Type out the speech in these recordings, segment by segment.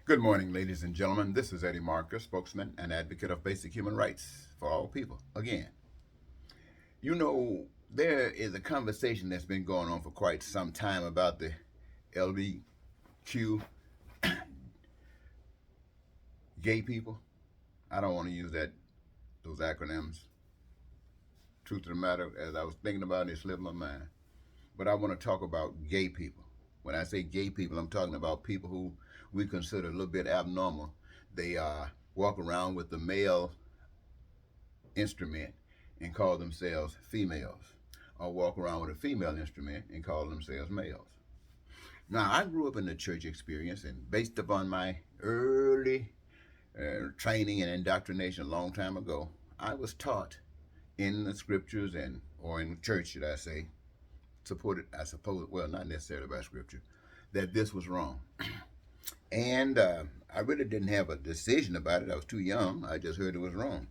Good morning, ladies and gentlemen. This is Eddie Marcus, spokesman and advocate of basic human rights for all people. Again, there is a conversation that's been going on for quite some time about the LBQ gay people. I don't want to use those acronyms. Truth of the matter, as I was thinking about it, it slipped my mind. But I want to talk about gay people. When I say gay people, I'm talking about people who we consider a little bit abnormal. They walk around with the male instrument and call themselves females, or walk around with a female instrument and call themselves males. Now, I grew up in the church experience, and based upon my early training and indoctrination a long time ago, I was taught in the scriptures or in church, should I say, supported, I suppose, well, not necessarily by scripture, that this was wrong. And I really didn't have a decision about it. I was too young. I just heard it was wrong.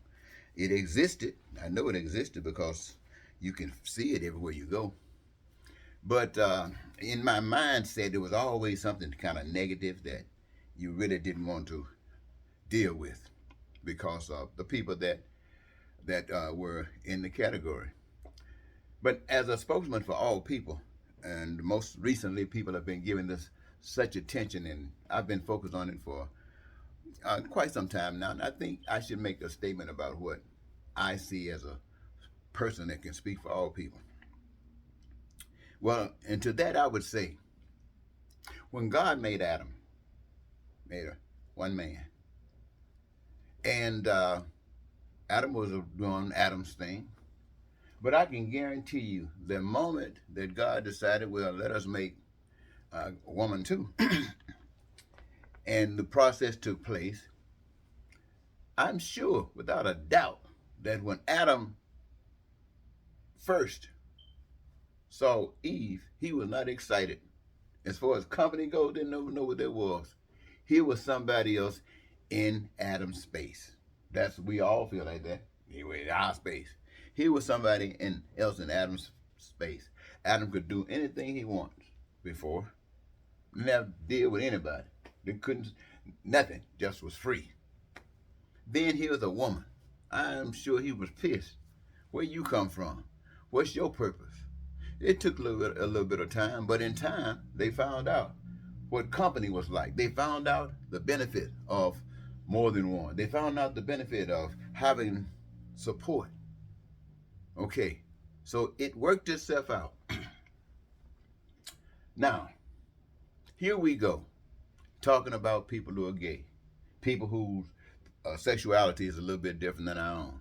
It existed. I know it existed because you can see it everywhere you go. But in my mindset, there was always something kind of negative that you really didn't want to deal with because of the people that were in the category. But as a spokesman for all people, and most recently, people have been giving this such attention, and I've been focused on it for quite some time now. And I think I should make a statement about what I see as a person that can speak for all people. Well, and to that I would say, when God made Adam, one man, and Adam was doing Adam's thing. But I can guarantee you, the moment that God decided, well, let us make a woman too, and the process took place, I'm sure, without a doubt, that when Adam first saw Eve, he was not excited. As far as company goes, didn't even know what that was. Here was somebody else in Adam's space. We all feel like that. He was in our space. Here was somebody else in Adam's space. Adam could do anything he wants before. Never deal with anybody. They couldn't, nothing, just was free. Then here's a woman. I'm sure he was pissed. Where you come from? What's your purpose? It took a little bit of time, but in time, they found out what company was like. They found out the benefit of more than one. They found out the benefit of having support. Okay, so it worked itself out. Now, here we go, talking about people who are gay, people whose sexuality is a little bit different than our own.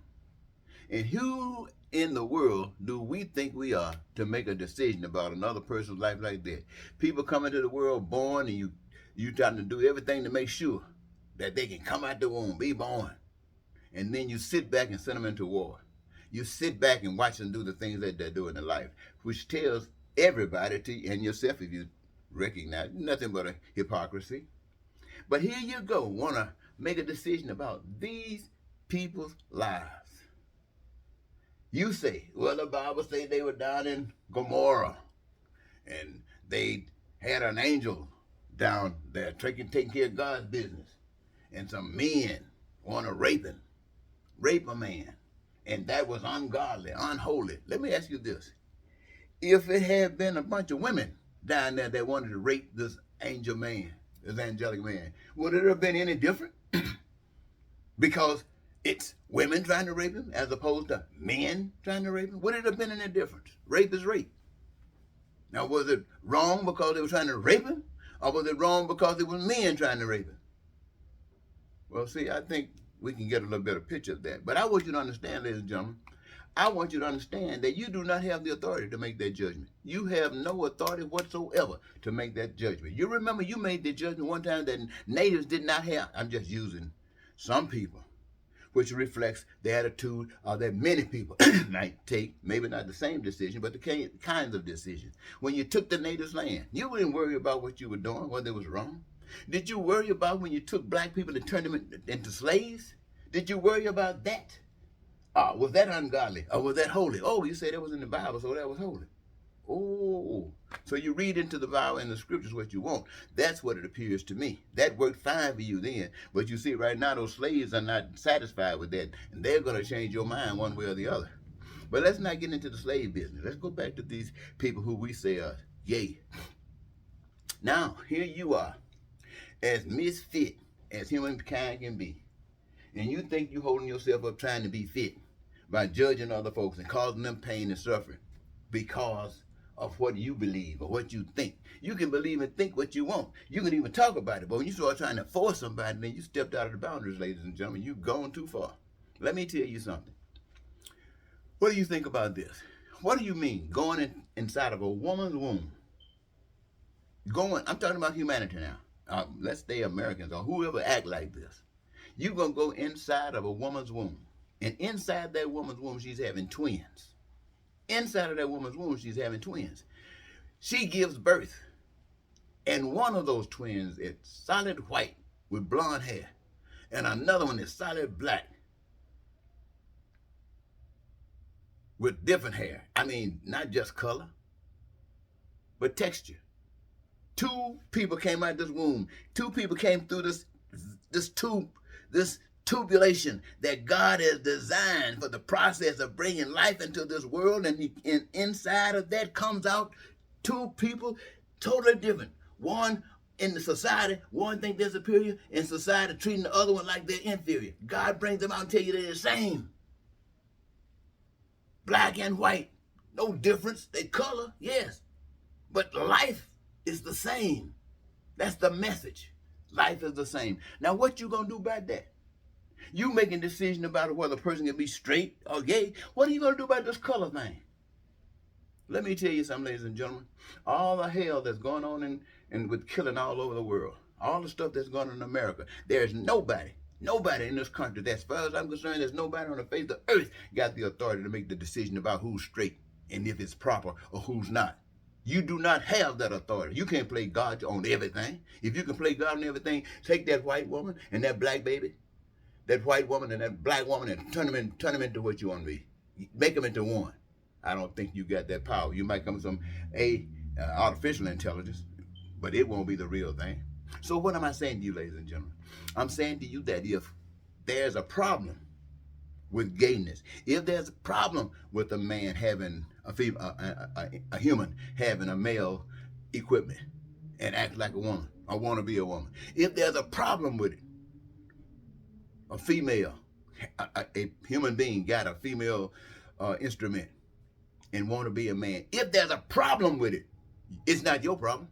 And who in the world do we think we are to make a decision about another person's life like that? People come into the world born, and you trying to do everything to make sure that they can come out the womb, be born, and then you sit back and send them into war. You sit back and watch them do the things that they're doing in life, which tells everybody, and yourself, if you recognize, nothing but a hypocrisy. But here you go, want to make a decision about these people's lives. You say, well, the Bible say they were down in Gomorrah, and they had an angel down there taking care of God's business, and some men want to rape a man. And that was ungodly, unholy. Let me ask you this. If it had been a bunch of women down there that wanted to rape this angel man, this angelic man, would it have been any different? Because it's women trying to rape him as opposed to men trying to rape him? Would it have been any difference? Rape is rape. Now, was it wrong because they were trying to rape him? Or was it wrong because it was men trying to rape him? Well, see, I think we can get a little better picture of that. But I want you to understand, ladies and gentlemen, I want you to understand that you do not have the authority to make that judgment. You have no authority whatsoever to make that judgment. You remember you made the judgment one time that natives did not have. I'm just using some people, which reflects the attitude of that many people might take, maybe not the same decision, but the kinds of decisions. When you took the natives' land, you didn't worry about what you were doing, whether it was wrong. Did you worry about when you took black people and turned them into slaves? Did you worry about that? Was that ungodly? Or was that holy? Oh, you said that was in the Bible, so that was holy. Oh, so you read into the Bible and the scriptures what you want. That's what it appears to me. That worked fine for you then. But you see, right now, those slaves are not satisfied with that. And they're going to change your mind one way or the other. But let's not get into the slave business. Let's go back to these people who we say are gay. Now, here you are, as misfit as humankind can be. And you think you're holding yourself up trying to be fit by judging other folks and causing them pain and suffering because of what you believe or what you think. You can believe and think what you want. You can even talk about it. But when you start trying to force somebody, then you stepped out of the boundaries, ladies and gentlemen. You've gone too far. Let me tell you something. What do you think about this? What do you mean going inside of a woman's womb? I'm talking about humanity now. Let's stay Americans or whoever act like this. You're going to go inside of a woman's womb. And inside that woman's womb, she's having twins. Inside of that woman's womb, she's having twins. She gives birth. And one of those twins is solid white with blonde hair. And another one is solid black with different hair. I mean, not just color, but texture. Two people came out of this womb. Two people came through this tubulation that God has designed for the process of bringing life into this world, and inside of that comes out two people totally different. One in the society, one think they're superior, in society treating the other one like they're inferior. God brings them out and tell you they're the same. Black and white, no difference. They color, yes, but life is the same. That's the message. Life is the same. Now, what you gonna do about that? You making a decision about whether a person can be straight or gay. What are you gonna do about this color thing? Let me tell you something, ladies and gentlemen. All the hell that's going on and with killing all over the world, all the stuff that's going on in America, there's nobody in this country that, as far as I'm concerned, there's nobody on the face of the earth got the authority to make the decision about who's straight and if it's proper or who's not. You do not have that authority. You can't play God on everything. If you can play God on everything, take that white woman and that black baby, that white woman and that black woman, and turn them into what you want to be. Make them into one. I don't think you got that power. You might come from artificial intelligence, but it won't be the real thing. So what am I saying to you, ladies and gentlemen? I'm saying to you that if there's a problem with gayness, if there's a problem with a man having a human having a male equipment and act like a woman or want to be a woman, if there's a problem with it, a female, a human being got a female instrument and want to be a man, if there's a problem with it, it's not your problem.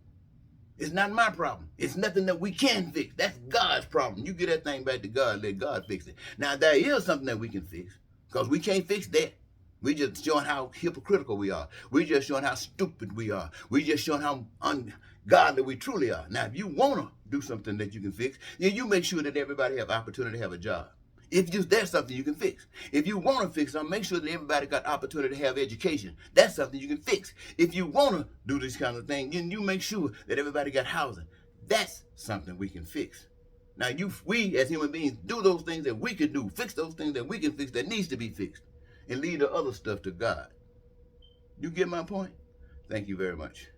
It's not my problem. It's nothing that we can fix. That's God's problem. You get that thing back to God, let God fix it. Now, there is something that we can fix, because we can't fix that. We just showing how hypocritical we are. We just showing how stupid we are. We just showing how ungodly we truly are. Now, if you want to do something that you can fix, then you make sure that everybody have opportunity to have a job. If there's something you can fix. If you want to fix something, make sure that everybody got opportunity to have education. That's something you can fix. If you want to do this kind of thing, then you make sure that everybody got housing. That's something we can fix. Now, we as human beings do those things that we can do, fix those things that we can fix that needs to be fixed, and leave the other stuff to God. You get my point? Thank you very much.